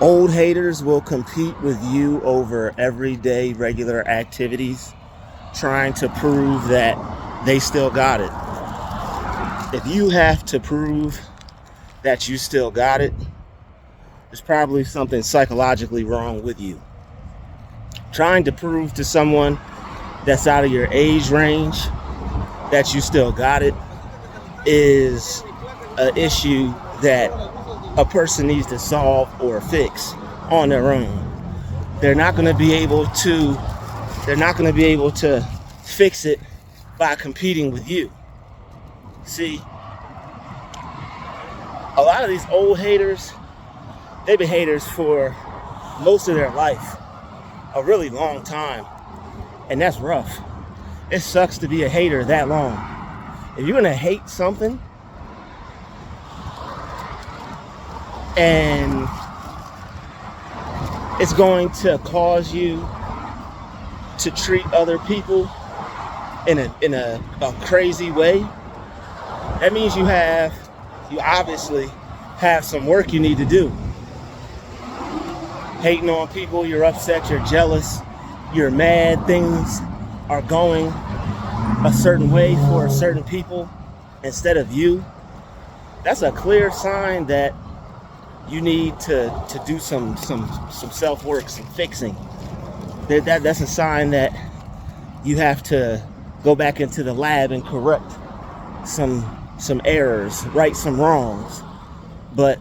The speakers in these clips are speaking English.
Old haters will compete with you over everyday regular activities, trying to prove that they still got it. If you have to prove that you still got it, there's probably something psychologically wrong with you. Trying to prove to someone that's out of your age range that you still got it is an issue that a person needs to solve or fix on their own. They're not going to be able to fix it by competing with you. See, a lot of these old haters, they've been haters for most of their life, a really long time, and that's rough. It sucks to be a hater that long. If you're gonna hate something and it's going to cause you to treat other people in a crazy way, that means you obviously have some work you need to do. Hating on people, you're upset, you're jealous, you're mad, things are going a certain way for certain people instead of you. That's a clear sign that you need to do some self-work, some fixing. That's a sign that you have to go back into the lab and correct some errors, right some wrongs. But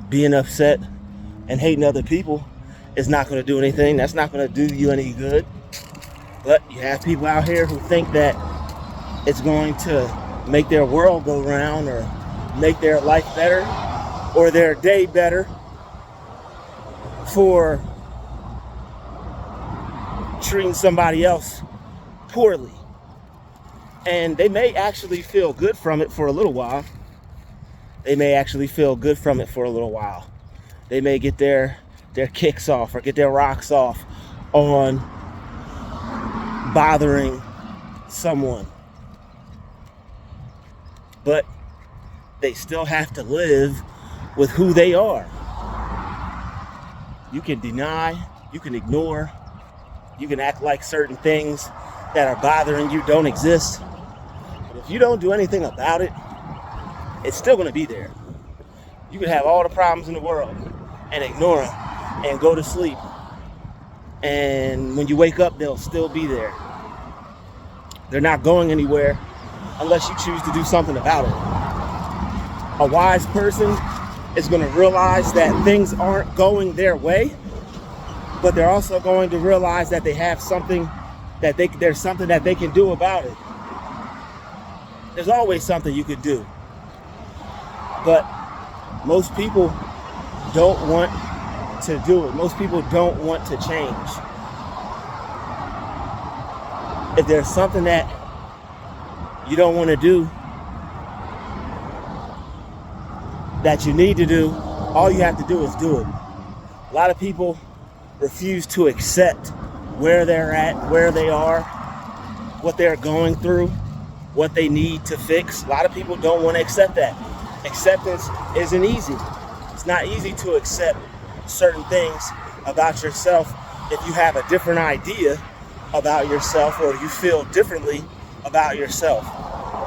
being upset and hating other people is not going to do anything. That's not going to do you any good. But you have people out here who think that it's going to make their world go round or make their life better or their day better for treating somebody else poorly. And they may actually feel good from it for a little while. They may get their kicks off or get their rocks off on bothering someone. But they still have to live with who they are. You can deny, you can ignore, you can act like certain things that are bothering you don't exist. But if you don't do anything about it, it's still going to be there. You can have all the problems in the world and ignore them and go to sleep. And when you wake up, they'll still be there. They're not going anywhere unless you choose to do something about it. A wise person is going to realize that things aren't going their way, but they're also going to realize that they have something there's something that they can do about it. There's always something you could do. But most people don't want to do it. Most people don't want to change. If there's something that you don't want to do, that you need to do, all you have to do is do it. A lot of people refuse to accept where they're at, where they are, what they're going through, what they need to fix. A lot of people don't want to accept that. Acceptance isn't easy. It's not easy to accept certain things about yourself if you have a different idea about yourself or you feel differently about yourself.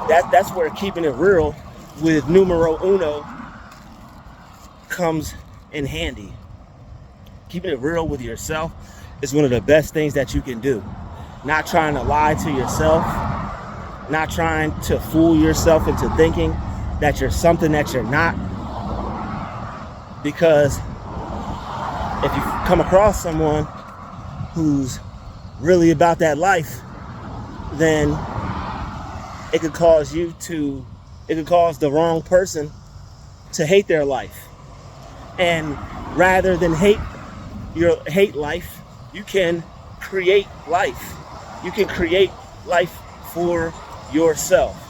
That's where keeping it real with numero uno comes in handy. Keeping it real with yourself is one of the best things that you can do. Not trying to lie to yourself, not trying to fool yourself into thinking that you're something that you're not. Because if you come across someone who's really about that life, then it could cause the wrong person to hate their life. And rather than hate life, you can create life. You can create life for yourself.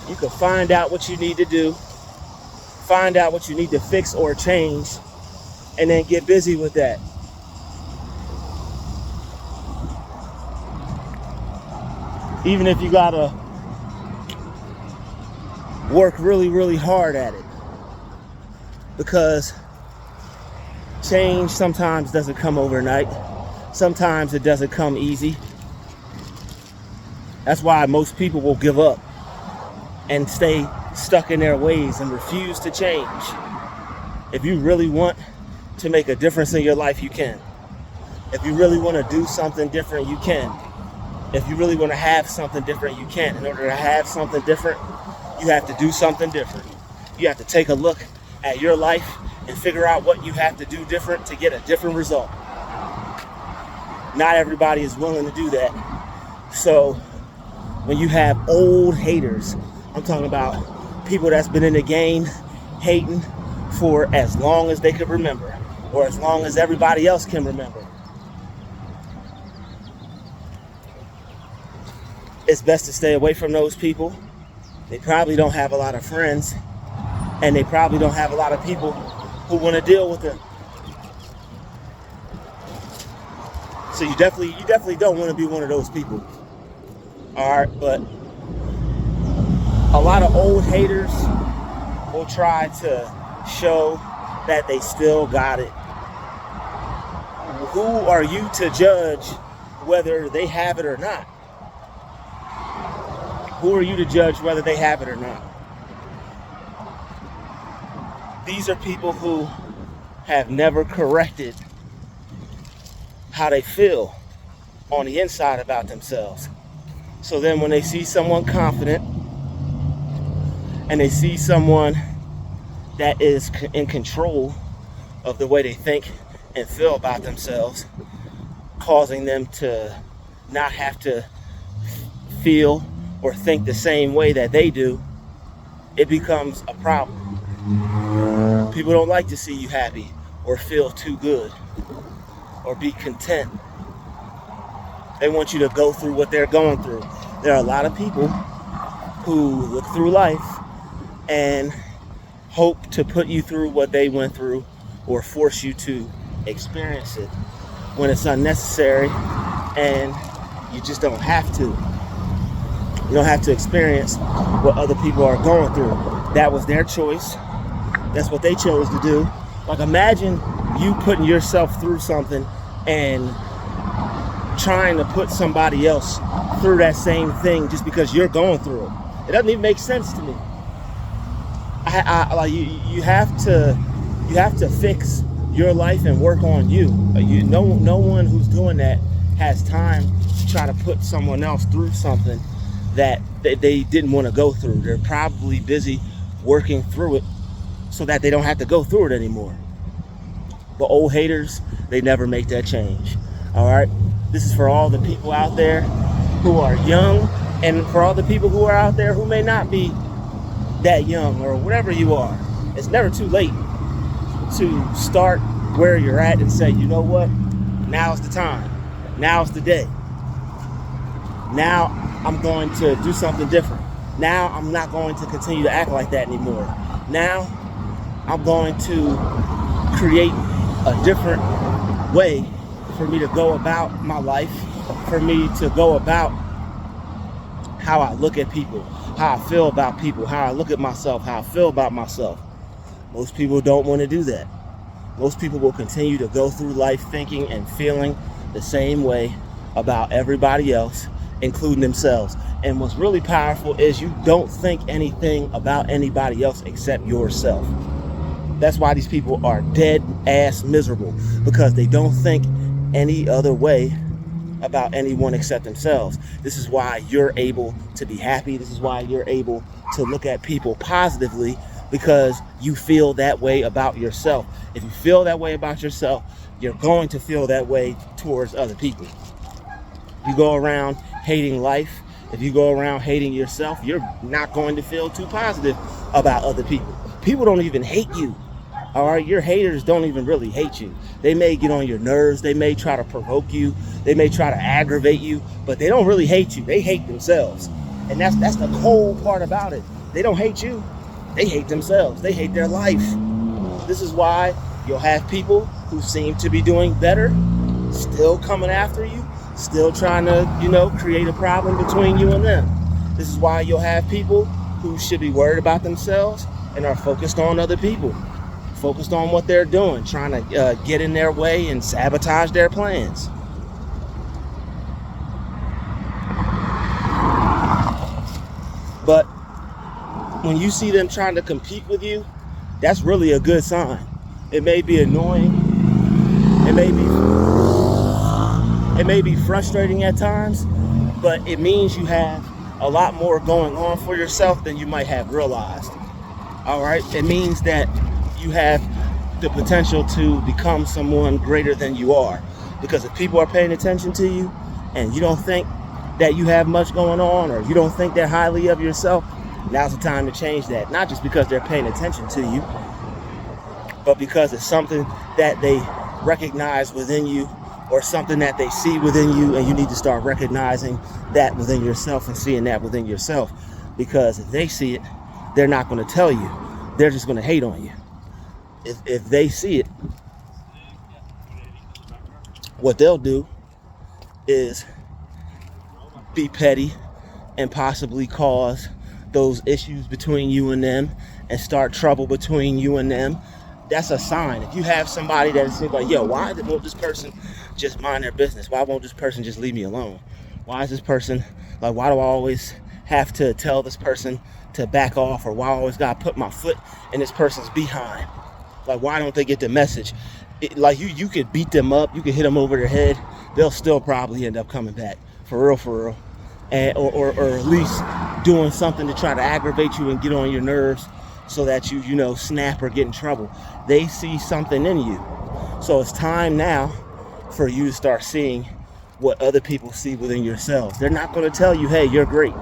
You can find out what you need to do, find out what you need to fix or change, and then get busy with that. Even if you gotta work really, really hard at it. Because Change sometimes doesn't come overnight. Sometimes it doesn't come easy. That's why most people will give up and stay stuck in their ways and refuse to change. If you really want to make a difference in your life, you can. If you really want to do something different, you can. If you really want to have something different, you can. In order to have something different, you have to do something different. You have to take a look at your life and figure out what you have to do different to get a different result. Not everybody is willing to do that. So when you have old haters, I'm talking about people that's been in the game hating for as long as they could remember, or as long as everybody else can remember. It's best to stay away from those people. They probably don't have a lot of friends, and they probably don't have a lot of people who want to deal with them. So you definitely don't want to be one of those people. All right, but a lot of old haters will try to show that they still got it. Who are you to judge whether they have it or not? Who are you to judge whether they have it or not? These are people who have never corrected how they feel on the inside about themselves. So then when they see someone confident and they see someone that is in control of the way they think and feel about themselves, causing them to not have to feel or think the same way that they do, it becomes a problem. People don't like to see you happy or feel too good or be content. They want you to go through what they're going through. There are a lot of people who look through life and hope to put you through what they went through or force you to experience it when it's unnecessary, and you just don't have to. You don't have to experience what other people are going through. That was their choice. That's what they chose to do. Like, imagine you putting yourself through something and trying to put somebody else through that same thing just because you're going through it. It doesn't even make sense to me. You have to fix your life and work on you. No one who's doing that has time to try to put someone else through something that they didn't want to go through. They're probably busy working through it so that they don't have to go through it anymore. But old haters, they never make that change. All right? This is for all the people out there who are young, and for all the people who are out there who may not be that young, or whatever you are. It's never too late to start where you're at and say, you know what? Now's the time. Now's the day. Now I'm going to do something different. Now I'm not going to continue to act like that anymore. Now I'm going to create a different way for me to go about my life, for me to go about how I look at people, how I feel about people, how I look at myself, how I feel about myself. Most people don't want to do that. Most people will continue to go through life thinking and feeling the same way about everybody else, including themselves. And what's really powerful is you don't think anything about anybody else except yourself. That's why these people are dead ass miserable, because they don't think any other way about anyone except themselves. This is why you're able to be happy. This is why you're able to look at people positively, because you feel that way about yourself. If you feel that way about yourself, you're going to feel that way towards other people. You go around hating life, if you go around hating yourself, you're not going to feel too positive about other people. People don't even hate you. All right, your haters don't even really hate you. They may get on your nerves. They may try to provoke you. They may try to aggravate you, but they don't really hate you. They hate themselves. And that's the cold part about it. They don't hate you. They hate themselves. They hate their life. This is why you'll have people who seem to be doing better still coming after you, still trying to, create a problem between you and them. This is why you'll have people who should be worried about themselves and are focused on other people, focused on what they're doing, trying to get in their way and sabotage their plans. But when you see them trying to compete with you, that's really a good sign. It may be annoying. It may be frustrating at times, but it means you have a lot more going on for yourself than you might have realized. All right? It means that you have the potential to become someone greater than you are. Because if people are paying attention to you and you don't think that you have much going on, or you don't think that highly of yourself, now's the time to change that. Not just because they're paying attention to you, but because it's something that they recognize within you, or something that they see within you, and you need to start recognizing that within yourself and seeing that within yourself. Because if they see it, they're not going to tell you. They're just going to hate on you. If they see it, what they'll do is be petty and possibly cause those issues between you and them and start trouble between you and them. That's a sign. If you have somebody that seems like, yo, why won't this person just mind their business? Why won't this person just leave me alone? Why is this person, like, why do I always have to tell this person to back off? Or why I always got to put my foot in this person's behind? Like, why don't they get the message? Like, you could beat them up, you could hit them over their head, they'll still probably end up coming back. For real. And, or at least doing something to try to aggravate you and get on your nerves so that you snap or get in trouble. They see something in you. So it's time now for you to start seeing what other people see within yourselves. They're not going to tell you, hey, you're great.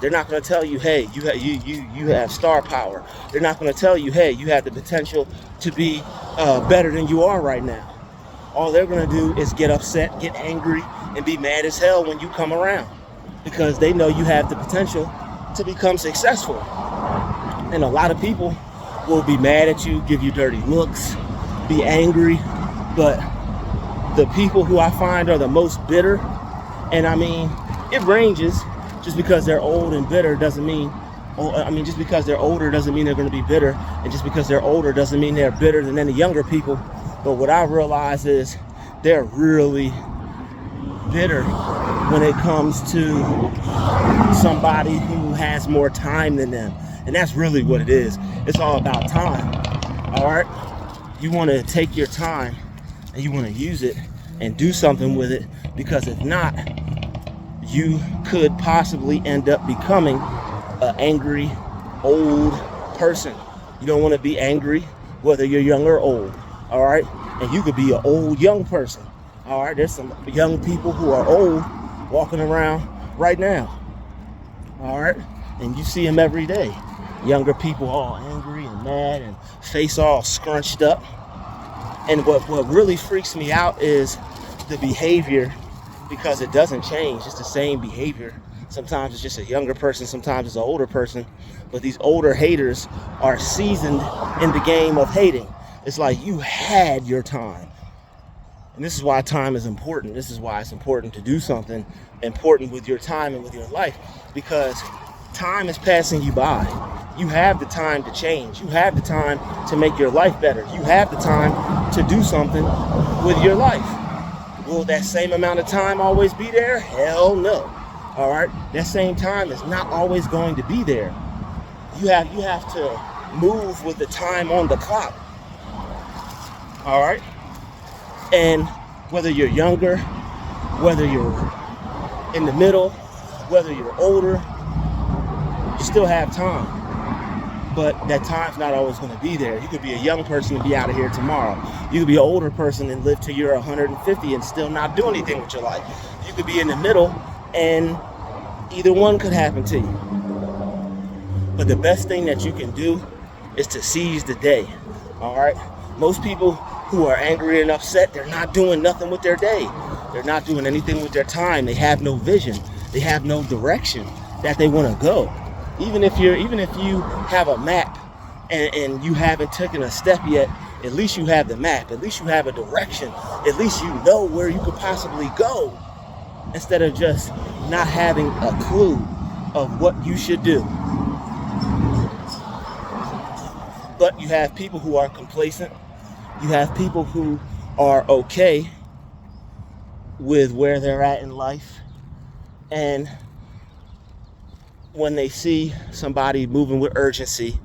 They're not going to tell you, hey, you have star power. They're not going to tell you, hey, you have the potential to be better than you are right now. All they're going to do is get upset, get angry, and be mad as hell when you come around, because they know you have the potential to become successful. And a lot of people will be mad at you, give you dirty looks, be angry. But the people who I find are the most bitter, and I mean, it ranges. Just because they're old and bitter doesn't mean, just because they're older doesn't mean they're going to be bitter. And just because they're older doesn't mean they're bitter than any younger people. But what I realize is they're really bitter when it comes to somebody who has more time than them. And that's really what it is. It's all about time. All right? You want to take your time and you want to use it and do something with it, because if not, you could possibly end up becoming an angry old person. You don't want to be angry whether you're young or old. All right? And you could be an old young person. All right? There's some young people who are old walking around right now. All right? And you see them every day. Younger people all angry and mad and face all scrunched up. And what really freaks me out is the behavior, because it doesn't change. It's the same behavior. Sometimes it's just a younger person, sometimes it's an older person. But these older haters are seasoned in the game of hating. It's like you had your time. And this is why time is important. This is why it's important to do something important with your time and with your life, because time is passing you by. You have the time to change. You have the time to make your life better. You have the time to do something with your life. Will that same amount of time always be there? Hell no. All right? That same time is not always going to be there. You have to move with the time on the clock. All right? And whether you're younger, whether you're in the middle, whether you're older, you still have time. But that time's not always going to be there. You could be a young person and be out of here tomorrow. You could be an older person and live till you're 150 and still not do anything with your life. You could be in the middle, and either one could happen to you. But the best thing that you can do is to seize the day. All right? Most people who are angry and upset, they're not doing nothing with their day. They're not doing anything with their time. They have no vision. They have no direction that they want to go. Even if you have a map and you haven't taken a step yet, at least you have the map. At least you have a direction. At least you know where you could possibly go, instead of just not having a clue of what you should do. But you have people who are complacent. You have people who are okay with where they're at in life. And when they see somebody moving with urgency,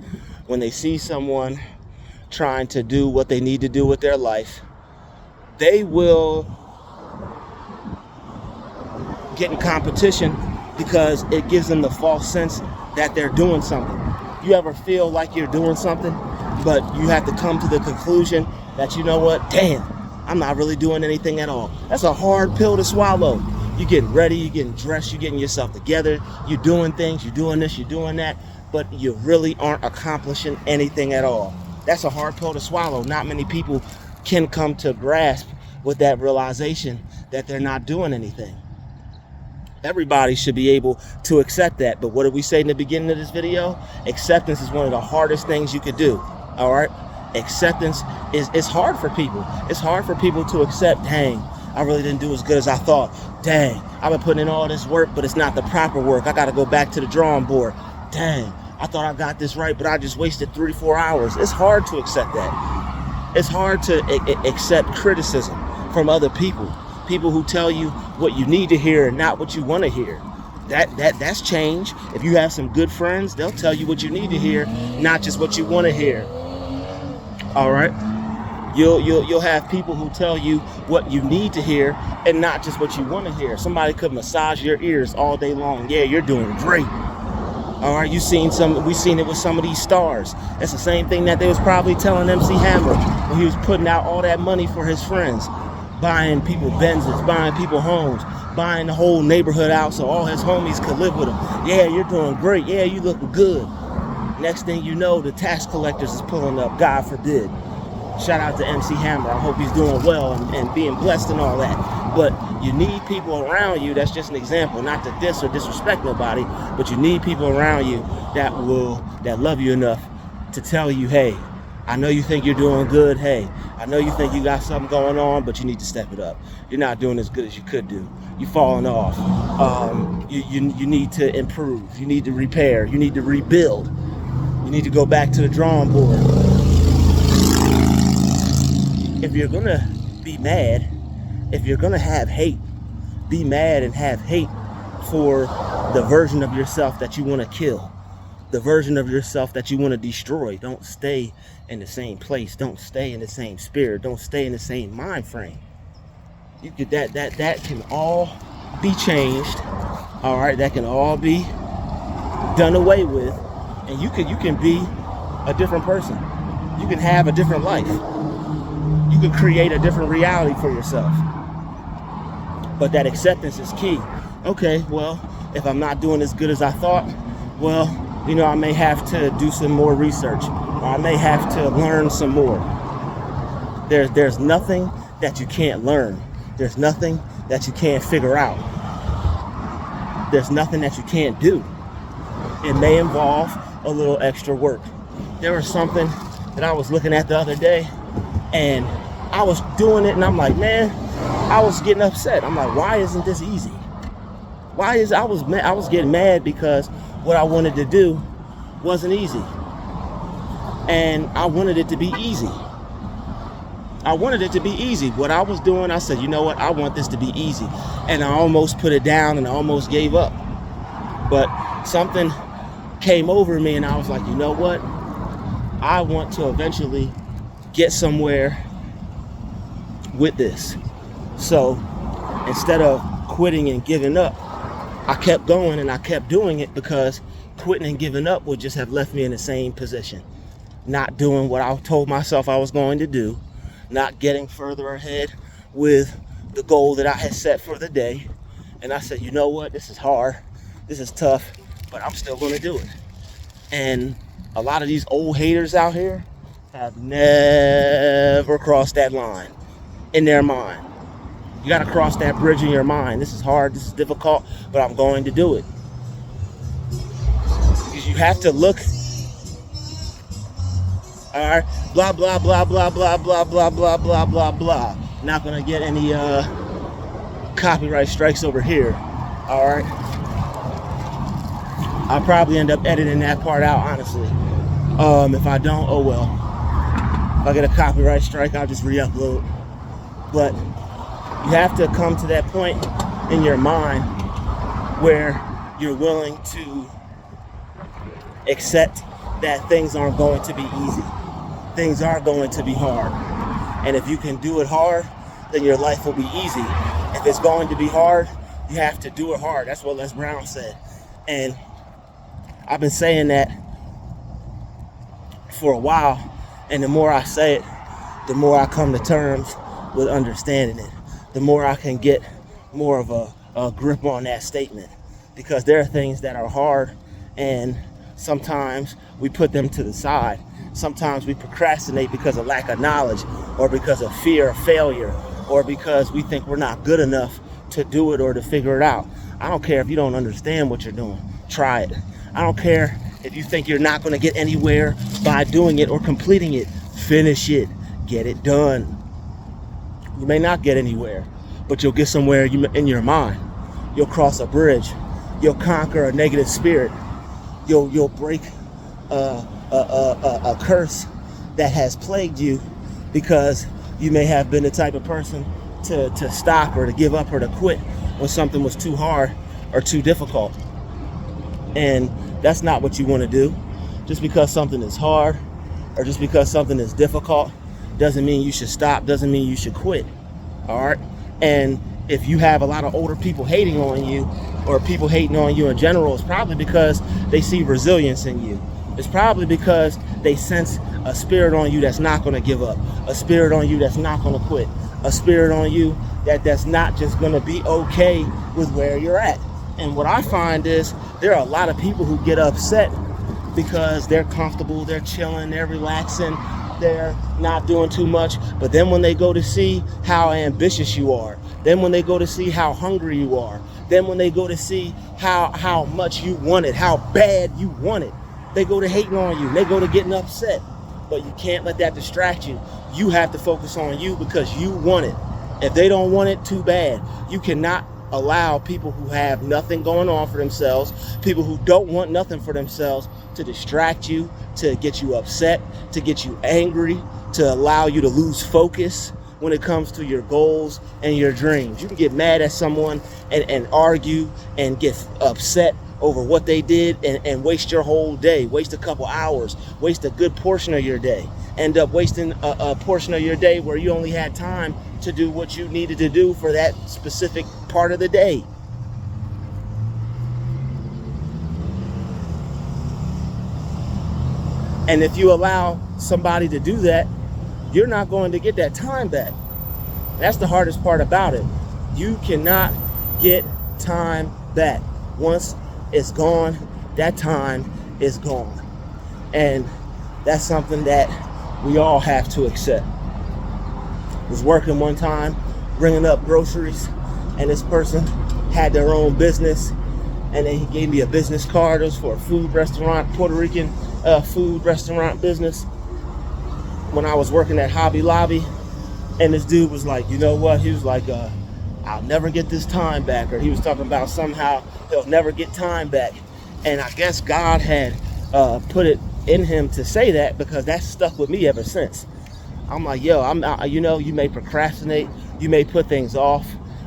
when they see someone trying to do what they need to do with their life, they will get in competition because it gives them the false sense that they're doing something. You ever feel like you're doing something, but you have to come to the conclusion that, you know what, damn, I'm not really doing anything at all. That's a hard pill to swallow. You're getting ready, you're getting dressed, you're getting yourself together, you're doing things, you're doing this, you're doing that, but you really aren't accomplishing anything at all. That's a hard pill to swallow. Not many people can come to grasp with that realization that they're not doing anything. Everybody should be able to accept that. But what did we say in the beginning of this video? Acceptance is one of the hardest things you could do. All right? Acceptance is hard for people. It's hard for people to accept, dang, I really didn't do as good as I thought. Dang, I've been putting in all this work, but it's not the proper work. I got to go back to the drawing board. Dang, I thought I got this right, but I just wasted 3-4 hours. It's hard to accept that. It's hard to accept criticism from other people. People who tell you what you need to hear and not what you want to hear. That's change. If you have some good friends, they'll tell you what you need to hear, not just what you want to hear. All right? You'll have people who tell you what you need to hear and not just what you want to hear. Somebody could massage your ears all day long. Yeah, you're doing great. All right, we've seen it with some of these stars. It's the same thing that they was probably telling MC Hammer when he was putting out all that money for his friends, buying people Benzes, buying people homes, buying the whole neighborhood out so all his homies could live with him. Yeah, you're doing great. Yeah, you looking good. Next thing you know, the tax collectors is pulling up, God forbid. Shout out to MC Hammer. I hope he's doing well and being blessed and all that. But you need people around you. That's just an example, not to diss or disrespect nobody, but you need people around you that love you enough to tell you, hey, I know you think you're doing good. Hey, I know you think you got something going on, but you need to step it up. You're not doing as good as you could do. You're falling off. You need to improve. You need to repair. You need to rebuild. You need to go back to the drawing board. If you're going to be mad, if you're going to have hate, be mad and have hate for the version of yourself that you want to kill, the version of yourself that you want to destroy. Don't stay in the same place. Don't stay in the same spirit. Don't stay in the same mind frame. You could that can all be changed. All right, that can all be done away with, and you can be a different person. You can have a different life. You can create a different reality for yourself. But that acceptance is key. Okay, well, if I'm not doing as good as I thought, well, you know, I may have to do some more research, or I may have to learn some more. There's nothing that you can't learn. There's nothing that you can't figure out. There's nothing that you can't do. It may involve a little extra work. There was something that I was looking at the other day, and I was doing it, and I'm like, man, I was getting upset. I'm like, why isn't this easy? I was getting mad because what I wanted to do wasn't easy. And I wanted it to be easy. What I was doing, I said, you know what? I want this to be easy. And I almost put it down and I almost gave up. But something came over me and I was like, you know what? I want to eventually get somewhere with this. So instead of quitting and giving up, I kept going and I kept doing it, because quitting and giving up would just have left me in the same position. Not doing what I told myself I was going to do, not getting further ahead with the goal that I had set for the day. And I said, you know what? This is hard. This is tough, but I'm still going to do it. And a lot of these old haters out here have never crossed that line in their mind. You got to cross that bridge in your mind. This is hard, this is difficult, but I'm going to do it. Because you have to look, all right, blah, blah, blah, blah, blah, blah, blah, blah, blah, blah, blah. Not going to get any copyright strikes over here, all right? I'll probably end up editing that part out, honestly. If I don't, oh well. If I get a copyright strike, I'll just re-upload. But you have to come to that point in your mind where you're willing to accept that things aren't going to be easy. Things are going to be hard. And if you can do it hard, then your life will be easy. If it's going to be hard, you have to do it hard. That's what Les Brown said. And I've been saying that for a while. And the more I say it, the more I come to terms with understanding it. The more I can get more of a grip on that statement. Because there are things that are hard, and sometimes we put them to the side. Sometimes we procrastinate because of lack of knowledge, or because of fear of failure, or because we think we're not good enough to do it or to figure it out. I don't care if you don't understand what you're doing. Try it. I don't care if you think you're not going to get anywhere by doing it or completing it. Finish it. Get it done. You may not get anywhere, but you'll get somewhere in your mind. You'll cross a bridge. You'll conquer a negative spirit. You'll break a curse that has plagued you, because you may have been the type of person to stop or to give up or to quit when something was too hard or too difficult. And that's not what you want to do. Just because something is hard or just because something is difficult doesn't mean you should stop, doesn't mean you should quit. All right? And if you have a lot of older people hating on you, or people hating on you in general, it's probably because they see resilience in you. It's probably because they sense a spirit on you that's not going to give up, a spirit on you that's not going to quit, a spirit on you that's not just going to be okay with where you're at. And what I find is there are a lot of people who get upset because they're comfortable, they're chilling, they're relaxing, they're not doing too much. But then when they go to see how ambitious you are, then when they go to see how hungry you are, then when they go to see how much you want it, how bad you want it, they go to hating on you, they go to getting upset. But you can't let that distract you. You have to focus on you because you want it. If they don't want it, too bad. You cannot allow people who have nothing going on for themselves, people who don't want nothing for themselves, to distract you, to get you upset, to get you angry, to allow you to lose focus when it comes to your goals and your dreams. You can get mad at someone and argue and get upset over what they did and waste your whole day, waste a couple hours, waste a good portion of your day, end up wasting a portion of your day where you only had time to do what you needed to do for that specific part of the day. And if you allow somebody to do that, you're not going to get that time back. That's the hardest part about it. You cannot get time back. Once it's gone, that time is gone. And that's something that we all have to accept. I was working one time, bringing up groceries, and this person had their own business, and then he gave me a business card. It was for a food restaurant, Puerto Rican food restaurant business, when I was working at Hobby Lobby. And this dude was like, you know what? He was like, I'll never get this time back. Or he was talking about somehow he'll never get time back. And I guess God had put it in him to say that, because that's stuck with me ever since. I'm like, yo, I'm not, you know, you may procrastinate, you may put things off.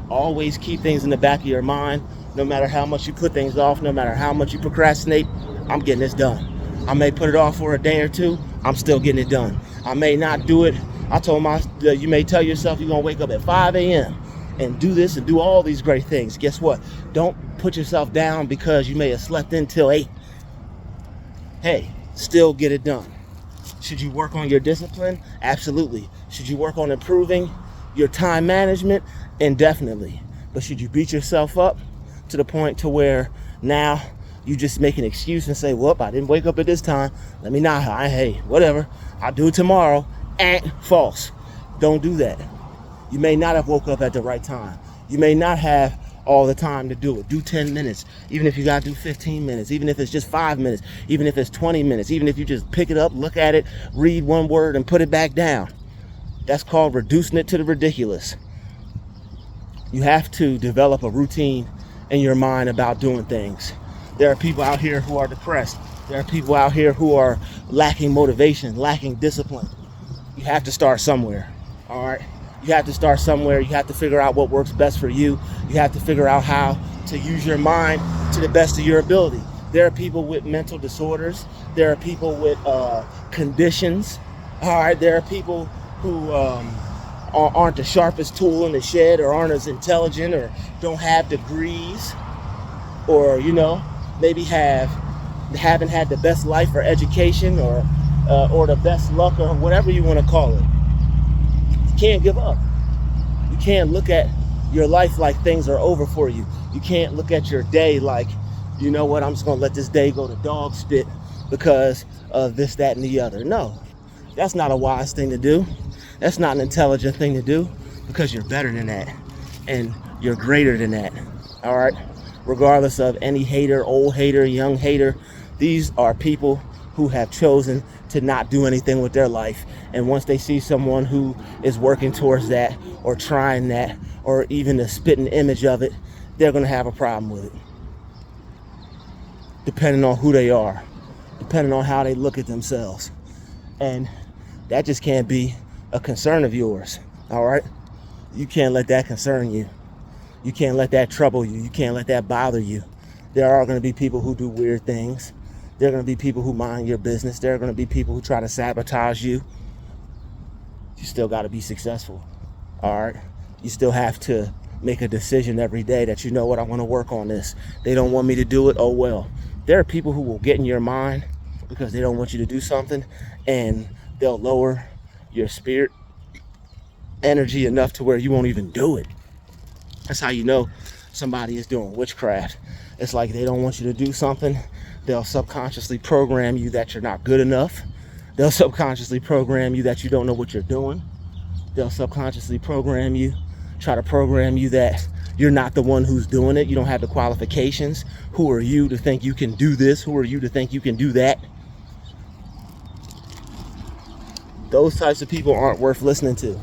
Always keep things in the back of your mind. No matter how much you put things off, no matter how much you procrastinate, I'm getting this done. I may put it off for a day or two, I'm still getting it done. I may not do it. I told you may tell yourself you're gonna wake up at 5 a.m. and do this and do all these great things. Guess what? Don't put yourself down because you may have slept in till 8. Hey, still get it done. Should you work on your discipline? Absolutely. Should you work on improving your time management? Indefinitely. But should you beat yourself up to the point to where now you just make an excuse and say, well, I didn't wake up at this time. Let me not. Hey, whatever. I'll do it tomorrow. False. Don't do that. You may not have woke up at the right time. You may not have all the time to do it. Do 10 minutes. Even if you got to do 15 minutes. Even if it's just 5 minutes. Even if it's 20 minutes. Even if you just pick it up, look at it, read one word, and put it back down. That's called reducing it to the ridiculous. You have to develop a routine in your mind about doing things. There are people out here who are depressed. There are people out here who are lacking motivation, lacking discipline. You have to start somewhere, all right? You have to start somewhere. You have to figure out what works best for you. You have to figure out how to use your mind to the best of your ability. There are people with mental disorders. There are people with conditions, all right? There are people who aren't the sharpest tool in the shed, or aren't as intelligent, or don't have degrees, or, you know, maybe haven't had the best life or education, or the best luck, or whatever you want to call it. You can't give up. You can't look at your life like things are over for you. You can't look at your day like, you know what, I'm just going to let this day go to dog spit because of this, that, and the other. No, that's not a wise thing to do. That's not an intelligent thing to do, because you're better than that and you're greater than that. All right. Regardless of any hater, old hater, young hater, these are people who have chosen to not do anything with their life. And once they see someone who is working towards that, or trying that, or even a spitting image of it, they're going to have a problem with it. Depending on who they are, depending on how they look at themselves. And that just can't be a concern of yours, all right? You can't let that concern you. You can't let that trouble you. You can't let that bother you. There are going to be people who do weird things. There are going to be people who mind your business. There are going to be people who try to sabotage you. You still got to be successful, all right? You still have to make a decision every day that, you know what, I want to work on this. They don't want me to do it. Oh, well. There are people who will get in your mind because they don't want you to do something, and they'll lower your spirit energy enough to where you won't even do it. That's how you know somebody is doing witchcraft. It's like they don't want you to do something. They'll subconsciously program you that you're not good enough. They'll subconsciously program you that you don't know what you're doing. They'll subconsciously try to program you that you're not the one who's doing it. You don't have the qualifications. Who are you to think you can do this? Who are you to think you can do that? Those types of people aren't worth listening to.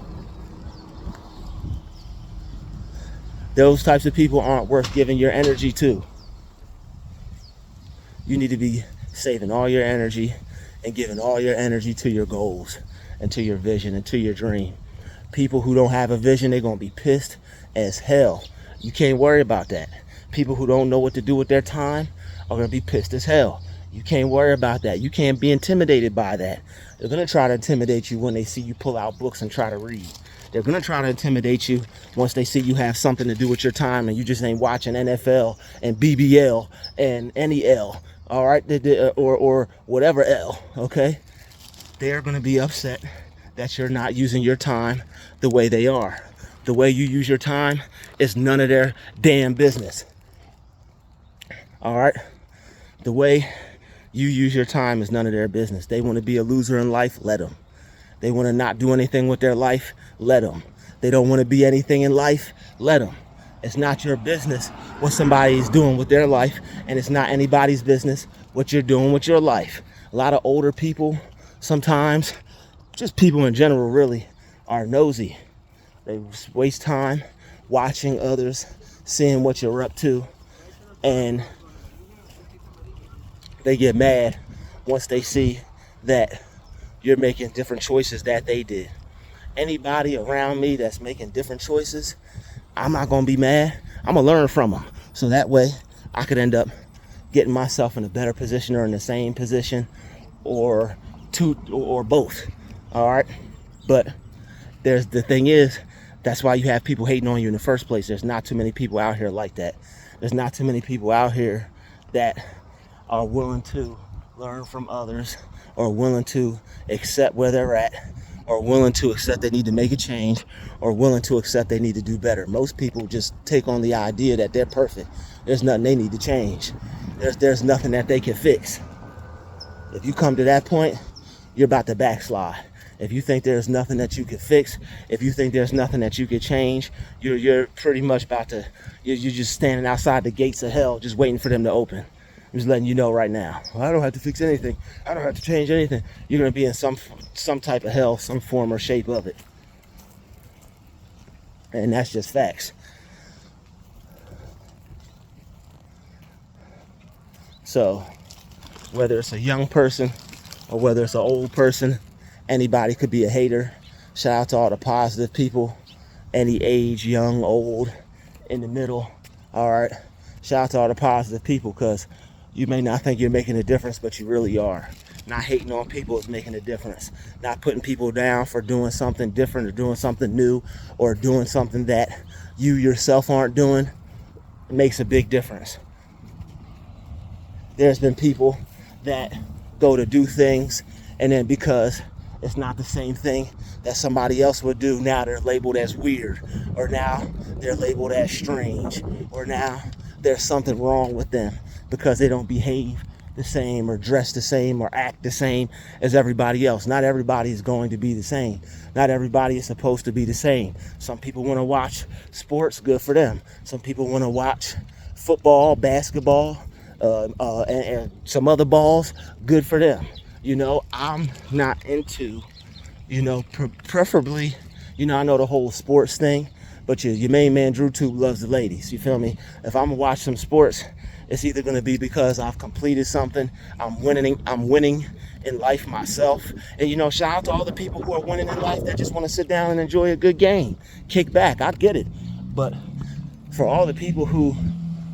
Those types of people aren't worth giving your energy to. You need to be saving all your energy and giving all your energy to your goals and to your vision and to your dream. People who don't have a vision, they're going to be pissed as hell. You can't worry about that. People who don't know what to do with their time are going to be pissed as hell. You can't worry about that. You can't be intimidated by that. They're going to try to intimidate you when they see you pull out books and try to read. They're going to try to intimidate you once they see you have something to do with your time and you just ain't watching NFL and BBL and NEL, all right, or whatever L, okay? They're going to be upset that you're not using your time the way they are. The way you use your time is none of their damn business. All right? The way you use your time is none of their business. They want to be a loser in life, let them. They want to not do anything with their life, let them. They don't want to be anything in life, let them. It's not your business what somebody is doing with their life, and it's not anybody's business what you're doing with your life. A lot of older people, sometimes, just people in general really, are nosy. They waste time watching others, seeing what you're up to, and they get mad once they see that you're making different choices that they did. Anybody around me that's making different choices, I'm not going to be mad. I'm going to learn from them. So that way I could end up getting myself in a better position or in the same position or both. All right. But the thing is, that's why you have people hating on you in the first place. There's not too many people out here like that. There's not too many people out here that are willing to learn from others, or willing to accept where they're at, or willing to accept they need to make a change, or willing to accept they need to do better. Most people just take on the idea that they're perfect. There's nothing they need to change. There's nothing that they can fix. If you come to that point, you're about to backslide. If you think there's nothing that you can fix, if you think there's nothing that you can change, you're pretty much you're just standing outside the gates of hell, just waiting for them to open. I'm just letting you know right now. Well, I don't have to fix anything. I don't have to change anything. You're going to be in some type of hell, some form or shape of it. And that's just facts. So whether it's a young person or whether it's an old person. Anybody could be a hater. Shout out to all the positive people, any age, young, old, in the middle. All right. Shout out to all the positive people, because you may not think you're making a difference, but you really are. Not hating on people is making a difference. Not putting people down for doing something different or doing something new or doing something that you yourself aren't doing makes a big difference. There's been people that go to do things, and then because it's not the same thing that somebody else would do, now they're labeled as weird, or now they're labeled as strange, or now there's something wrong with them because they don't behave the same or dress the same or act the same as everybody else. Not everybody is going to be the same. Not everybody is supposed to be the same. Some people want to watch sports, good for them. Some people want to watch football, basketball, and some other balls, good for them. You know, I'm not into, preferably, I know the whole sports thing, but your main man Druuill loves the ladies. You feel me? If I'm gonna watch some sports, it's either gonna be because I've completed something, I'm winning in life myself. And shout out to all the people who are winning in life that just want to sit down and enjoy a good game, kick back. I get it, but for all the people who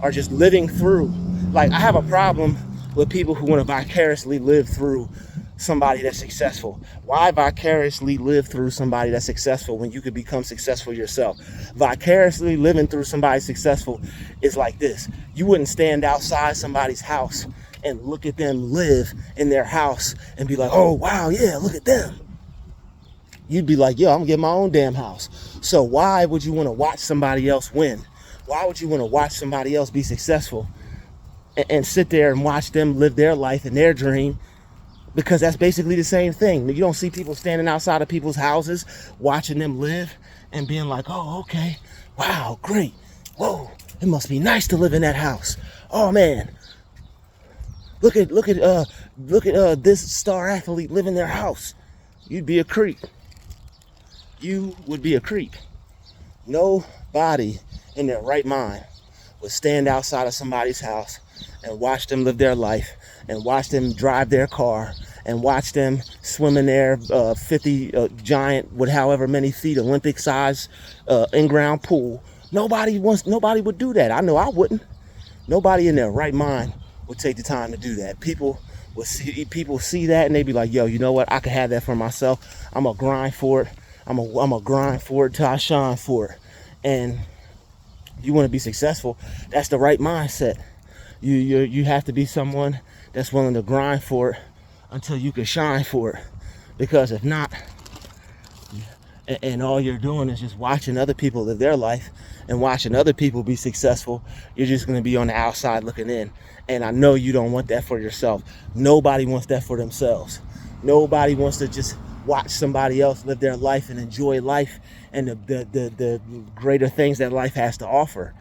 are just living through, like, I have a problem with people who want to vicariously live through somebody that's successful. Why vicariously live through somebody that's successful when you could become successful yourself? Vicariously living through somebody successful is like this. You wouldn't stand outside somebody's house and look at them live in their house and be like, oh, wow, yeah, look at them. You'd be like, yo, I'm gonna get my own damn house. So why would you want to watch somebody else win? Why would you want to watch somebody else be successful and sit there and watch them live their life and their dream? Because that's basically the same thing. You don't see people standing outside of people's houses watching them live and being like, oh, okay, wow, great, whoa, it must be nice to live in that house. Oh man, look at this star athlete live in their house. You'd be a creep. You would be a creep. Nobody in their right mind would stand outside of somebody's house and watch them live their life, and watch them drive their car, and watch them swim in their 50 giant, with however many feet, Olympic size in-ground pool. Nobody would do that. I know I wouldn't. Nobody in their right mind would take the time to do that. People see that and they'd be like, yo, you know what? I could have that for myself. I'm gonna grind for it. I'm gonna grind for it till I shine for it. And you want to be successful, that's the right mindset. You have to be someone that's willing to grind for it until you can shine for it. Because if not, and all you're doing is just watching other people live their life and watching other people be successful, you're just going to be on the outside looking in. And I know you don't want that for yourself. Nobody wants that for themselves. Nobody wants to just watch somebody else live their life and enjoy life and the greater things that life has to offer.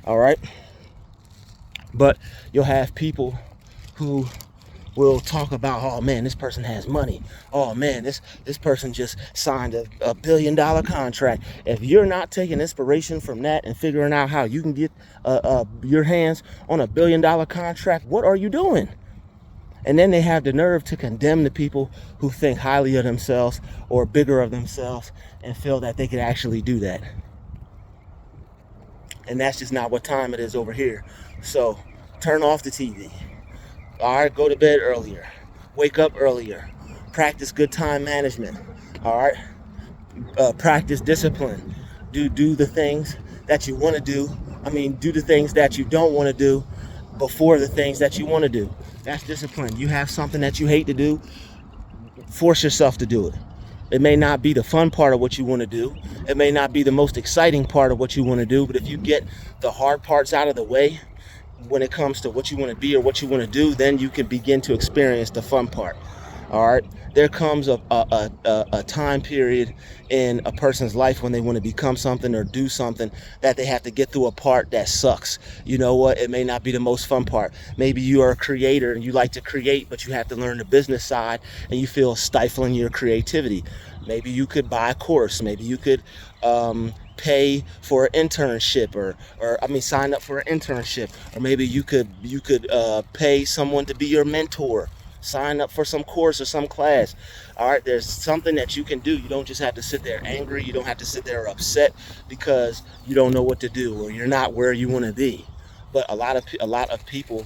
All right? But you'll have people who will talk about, oh man, this person has money. Oh man, this person just signed a $1 billion contract. If you're not taking inspiration from that and figuring out how you can get your hands on a $1 billion contract, what are you doing? And then they have the nerve to condemn the people who think highly of themselves or bigger of themselves and feel that they could actually do that. And that's just not what time it is over here. So turn off the TV. All right, go to bed earlier. Wake up earlier. Practice good time management. All right, practice discipline. Do the things that you want to do. Do the things that you don't want to do before the things that you want to do. That's discipline. You have something that you hate to do, force yourself to do it. It may not be the fun part of what you want to do. It may not be the most exciting part of what you want to do, but if you get the hard parts out of the way when it comes to what you want to be or what you want to do, then you can begin to experience the fun part. All right, there comes a time period in a person's life when they want to become something or do something that they have to get through a part that sucks. You know what? It may not be the most fun part. Maybe you are a creator and you like to create, but you have to learn the business side and you feel stifling your creativity. Maybe you could buy a course. Maybe you could pay for an internship, or I mean, sign up for an internship, or maybe you could pay someone to be your mentor. Sign up for some course or some class. All right, there's something that you can do. You don't just have to sit there angry. You don't have to sit there upset because you don't know what to do or you're not where you want to be. But a lot of people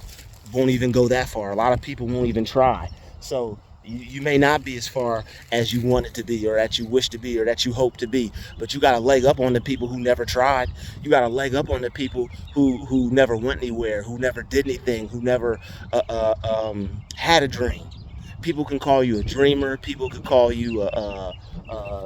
won't even go that far. A lot of people won't even try. So you may not be as far as you want it to be, or that you wish to be, or that you hope to be, but you got a leg up on the people who never tried. You got a leg up on the people who never went anywhere, who never did anything, who never had a dream. People can call you a dreamer. People can call you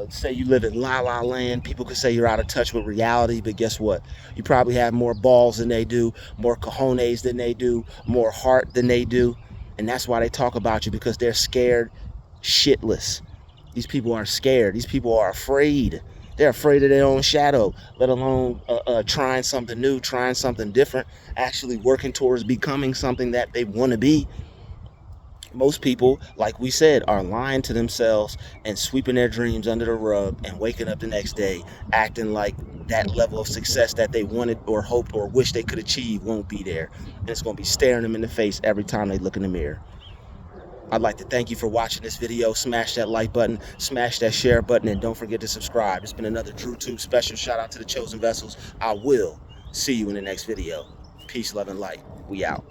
say you live in la la land. People can say you're out of touch with reality, but guess what? You probably have more balls than they do, more cojones than they do, more heart than they do. And that's why they talk about you, because they're scared shitless. These people are scared. These people are afraid. They're afraid of their own shadow, let alone trying something new, trying something different, actually working towards becoming something that they want to be. Most people, like we said, are lying to themselves and sweeping their dreams under the rug and waking up the next day acting like that level of success that they wanted or hoped or wished they could achieve won't be there. And it's going to be staring them in the face every time they look in the mirror. I'd like to thank you for watching this video. Smash that like button, smash that share button, and don't forget to subscribe. It's been another Druuill special. Shout out to the chosen vessels. I will see you in the next video. Peace, love, and light. We out.